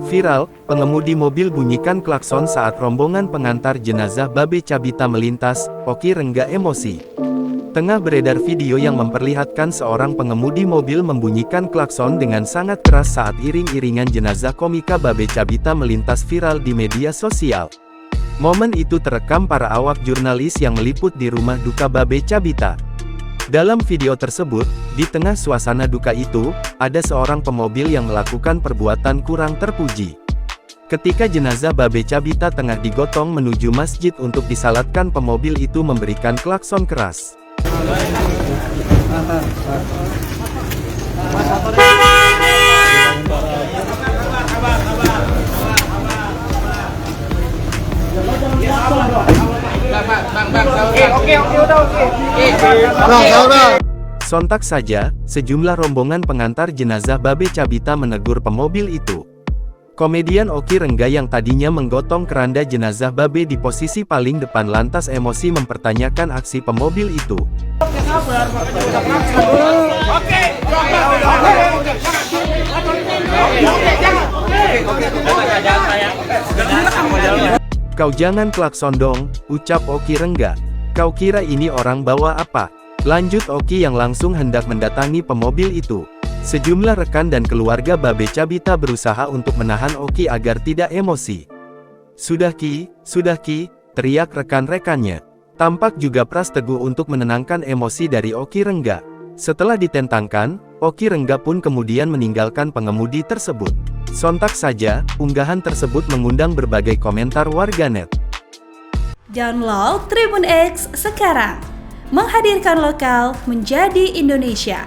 Viral, pengemudi mobil bunyikan klakson saat rombongan pengantar jenazah Babe Cabita melintas, Oki Rengga emosi. Tengah beredar video yang memperlihatkan seorang pengemudi mobil membunyikan klakson dengan sangat keras saat iring-iringan jenazah komika Babe Cabita melintas viral di media sosial. Momen itu terekam para awak jurnalis yang meliput di rumah duka Babe Cabita. Dalam video tersebut, di tengah suasana duka itu, ada seorang pemobil yang melakukan perbuatan kurang terpuji. Ketika jenazah Babe Cabita tengah digotong menuju masjid untuk disalatkan, pemobil itu memberikan klakson keras. Sontak saja, sejumlah rombongan pengantar jenazah Babe Cabita menegur pemobil itu. Komedian Oki Rengga yang tadinya menggotong keranda jenazah Babe di posisi paling depan lantas emosi mempertanyakan aksi pemobil itu. "Kau jangan klakson dong," ucap Oki Rengga. "Kau kira ini orang bawa apa?" lanjut Oki yang langsung hendak mendatangi pemobil itu. Sejumlah rekan dan keluarga Babe Cabita berusaha untuk menahan Oki agar tidak emosi. Sudah Ki, teriak rekan-rekannya. Tampak juga Pras Teguh untuk menenangkan emosi dari Oki Rengga. Setelah ditentangkan, Oki Rengga pun kemudian meninggalkan pengemudi tersebut. Sontak saja, unggahan tersebut mengundang berbagai komentar warganet. Download Tribun X sekarang, menghadirkan lokal menjadi Indonesia.